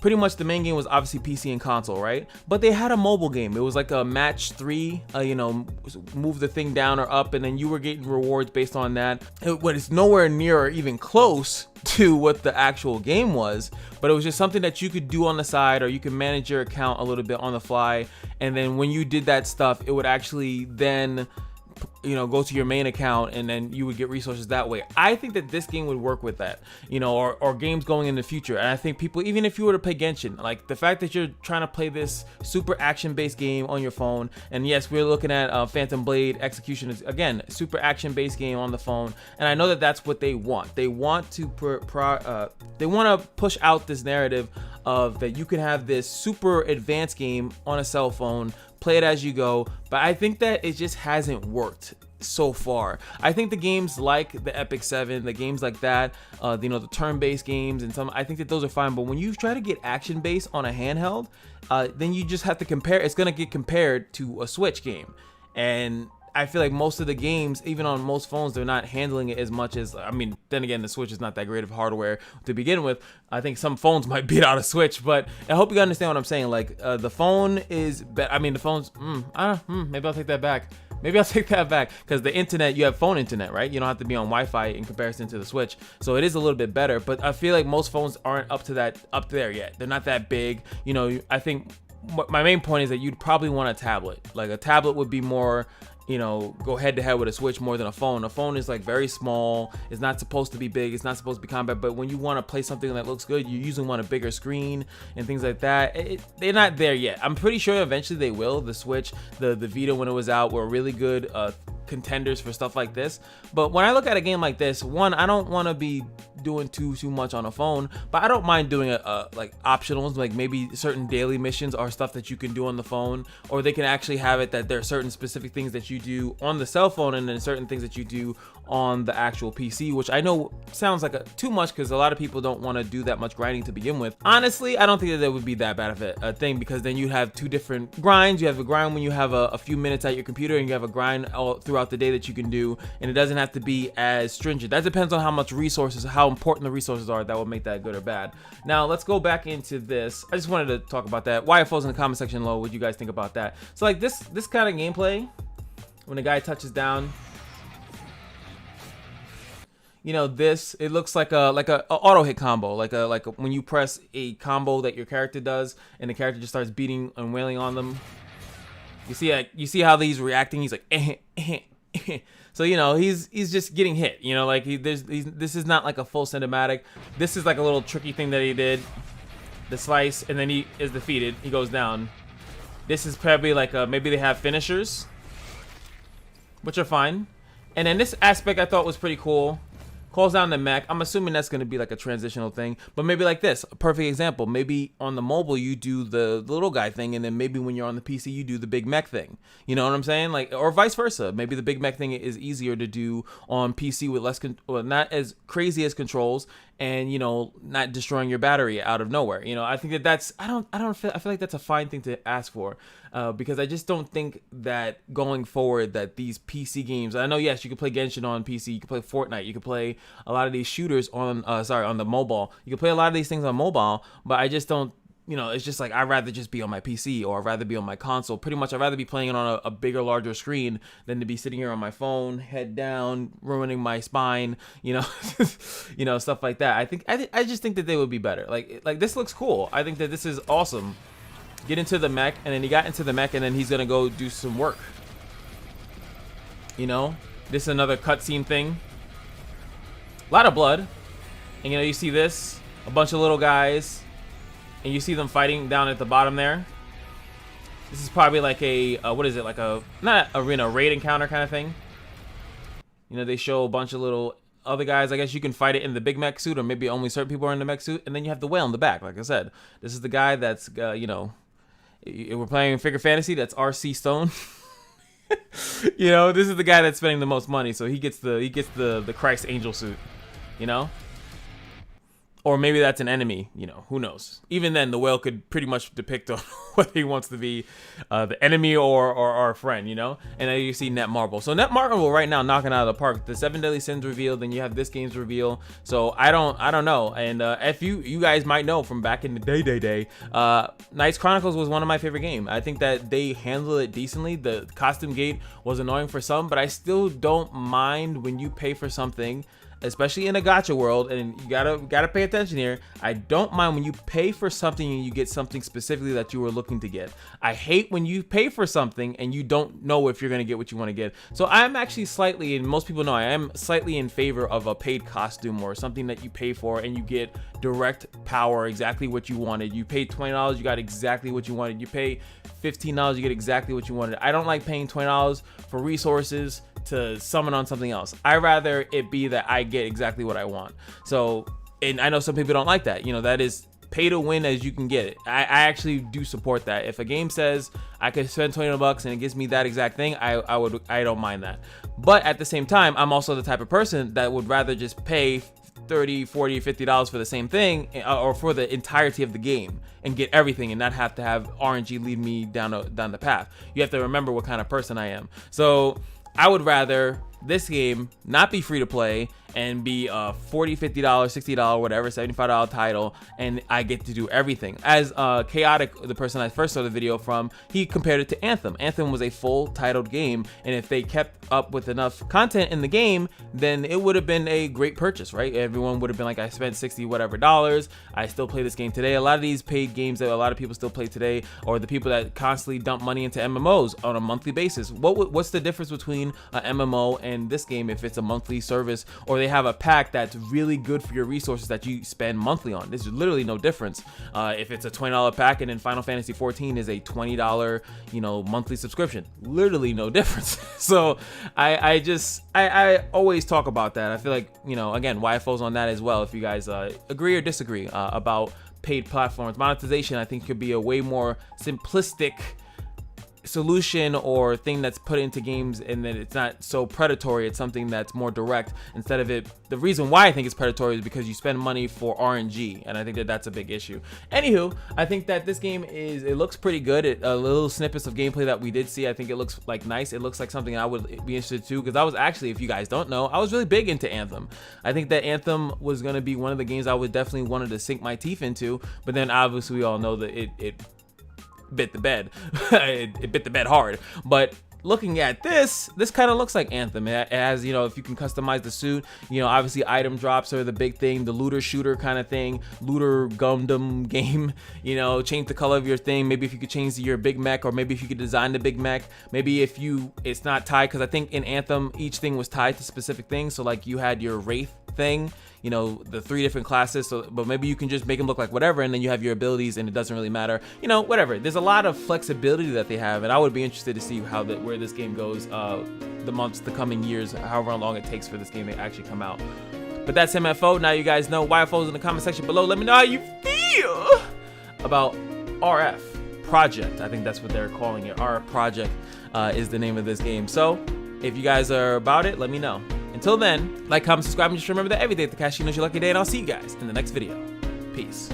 pretty much the main game was obviously PC and console, right? But they had a mobile game. It was like a match 3, you know, move the thing down or up, and then you were getting rewards based on that. But it's nowhere near or even close to what the actual game was, but it was just something that you could do on the side, or you could manage your account a little bit on the fly. And then when you did that stuff, it would actually then, you know, go to your main account, and then you would get resources that way. I think that this game would work with that, you know, or games going in the future. And I think people, even if you were to play Genshin, like the fact that you're trying to play this super action-based game on your phone, and yes, we're looking at Phantom Blade Execution is, again, super action-based game on the phone, and I know that that's what they want. They want to they want to push out this narrative of that you can have this super advanced game on a cell phone, play it as you go, but I think that it just hasn't worked so far. I think the games like the Epic 7, the games like that, you know, the turn-based games and some, I think that those are fine, but when you try to get action-based on a handheld, then you just have to compare, it's gonna get compared to a Switch game. And I feel like most of the games, even on most phones, they're not handling it as much as, I mean, then again, the Switch is not that great of hardware to begin with. I think some phones might beat out a Switch, but I hope you understand what I'm saying. Like, the phone is, I mean, the phone's, maybe I'll take that back. Maybe I'll take that back, because the internet, you have phone internet, right? You don't have to be on Wi-Fi in comparison to the Switch, so it is a little bit better. But I feel like most phones aren't up there yet. They're not that big. You know, I think my main point is that you'd probably want a tablet. Like, a tablet would be more, you know, go head to head with a Switch more than a phone. A phone is like very small. It's not supposed to be big. It's not supposed to be compact. But when you want to play something that looks good, you usually want a bigger screen and things like that. They're not there yet. I'm pretty sure eventually they will. The Switch, the Vita when it was out, were really good contenders for stuff like this. But when I look at a game like this, one, I don't want to be doing too much on a phone, but I don't mind doing like optionals, like maybe certain daily missions are stuff that you can do on the phone, or they can actually have it that there are certain specific things that you do on the cell phone and then certain things that you do on the actual PC, which I know sounds like too much, because a lot of people don't want to do that much grinding to begin with. Honestly, I don't think that would be that bad of a thing, because then you have two different grinds. You have a grind when you have a few minutes at your computer, and you have a grind all throughout the day that you can do, and it doesn't have to be as stringent. That depends on how much resources, how important the resources are, that will make that good or bad. Now let's go back into this. I just wanted to talk about that. YFOs in the comment section below, what you guys think about that. So like this kind of gameplay, when the guy touches down, you know, this, it looks like a auto hit combo, like when you press a combo that your character does, and the character just starts beating and wailing on them. You see how he's reacting. He's like, so you know he's just getting hit. You know, like this is not like a full cinematic. This is like a little tricky thing that he did, the slice, and then he is defeated. He goes down. This is probably like maybe they have finishers, which are fine. And then this aspect I thought was pretty cool. Calls down the mech. I'm assuming that's going to be like a transitional thing, but maybe like this, a perfect example. Maybe on the mobile you do the little guy thing, and then maybe when you're on the PC you do the big mech thing. You know what I'm saying? Like, or vice versa. Maybe the big mech thing is easier to do on PC with less, not as crazy as controls, and you know, not destroying your battery out of nowhere. You know, I think that's I feel like that's a fine thing to ask for, because I just don't think that going forward that these PC games. I know, yes, you can play Genshin on PC, you can play Fortnite, you can play a lot of these shooters on on the mobile. You can play a lot of these things on mobile, but I just don't. You know, it's just like, I'd rather just be on my PC, or I'd rather be on my console. Pretty much, I'd rather be playing it on a bigger, larger screen than to be sitting here on my phone, head down, ruining my spine, you know, you know, stuff like that. I just think that they would be better. Like this looks cool. I think that this is awesome. Get into the mech, and then he got into the mech, and then he's gonna go do some work. You know, this is another cutscene thing. A lot of blood, and you know, you see this, a bunch of little guys. And you see them fighting down at the bottom there. This is probably like a, what is it? Like a, not arena, raid encounter kind of thing. You know, they show a bunch of little other guys. I guess you can fight it in the big mech suit, or maybe only certain people are in the mech suit. And then you have the whale in the back, like I said. This is the guy that's, you know, we're playing Figure Fantasy, that's RC Stone. You know, this is the guy that's spending the most money, so he gets the Christ Angel suit, you know? Or maybe that's an enemy, you know, who knows? Even then, the whale could pretty much depict on whether he wants to be the enemy or a friend, you know? And then you see Netmarble. So Netmarble right now knocking out of the park. The 7 Deadly Sins revealed, then you have this game's reveal. So I don't know. And if you guys might know from back in the day, Knights Chronicles was one of my favorite games. I think that they handled it decently. The costume gate was annoying for some, but I still don't mind when you pay for something, especially in a gacha world, and you gotta pay attention here. I don't mind when you pay for something and you get something specifically that you were looking to get. I hate when you pay for something and you don't know if you're gonna get what you want to get. So I'm actually slightly, and most people know I am slightly in favor of a paid costume or something that you pay for and you get direct power, exactly what you wanted. You paid $20, you got exactly what you wanted. You pay $15, you get exactly what you wanted. I don't like paying $20 for resources to summon on something else. I rather it be that I get exactly what I want. So, and I know some people don't like that. You know, that is pay to win as you can get it. I actually do support that. If a game says I could spend $20 and it gives me that exact thing, I don't mind that. But at the same time, I'm also the type of person that would rather just pay $30, $40, $50 for the same thing, or for the entirety of the game, and get everything and not have to have RNG lead me down the path. You have to remember what kind of person I am. So I would rather this game not be free to play and be a $40, $50, $60, whatever, $75 title, and I get to do everything. As Chaotic, the person I first saw the video from, he compared it to Anthem. Anthem was a full titled game, and if they kept up with enough content in the game, then it would have been a great purchase, right? Everyone would have been like, I spent 60 whatever dollars, I still play this game today. A lot of these paid games that a lot of people still play today, or the people that constantly dump money into MMOs on a monthly basis. What's the difference between an MMO and this game if it's a monthly service, or they have a pack that's really good for your resources that you spend monthly on? There's literally no difference. If it's a $20 pack and then Final Fantasy 14 is a $20, you know, monthly subscription, literally no difference. So I always talk about that. I feel like, you know, again, YFO's on that as well. If you guys agree or disagree about paid platforms, monetization I think could be a way more simplistic solution or thing that's put into games, and that it's not so predatory. It's something that's more direct instead of it. The reason why I think it's predatory is because you spend money for RNG, and I think that that's a big issue. Anywho, I think that this game it looks pretty good. A little snippets of gameplay that we did see, I think it looks like nice. It looks like something I would be interested to, because I was actually, if you guys don't know, I was really big into Anthem. I think that Anthem was going to be one of the games I would definitely wanted to sink my teeth into, but then obviously we all know that it bit the bed. It bit the bed hard. But looking at this kind of looks like Anthem. It has, you know, if you can customize the suit, you know, obviously item drops are the big thing, the looter shooter kind of thing, looter Gundam game, you know, change the color of your thing. Maybe if you could change your big mech, or maybe if you could design the big mech, maybe if it's not tied, because I think in Anthem each thing was tied to specific things. So like you had your Wraith thing, you know, the 3 different classes, so but maybe you can just make them look like whatever, and then you have your abilities and it doesn't really matter, you know, whatever. There's a lot of flexibility that they have, and I would be interested to see where this game goes the coming years, however long it takes for this game to actually come out. But that's MFO. Now you guys know. YFO's in the comment section below. Let me know how you feel about RF Project. I think that's what they're calling it. RF Project is the name of this game. So if you guys are about it, let me know. Until then, like, comment, subscribe, and just remember that every day at the Kashino is your lucky day, and I'll see you guys in the next video. Peace.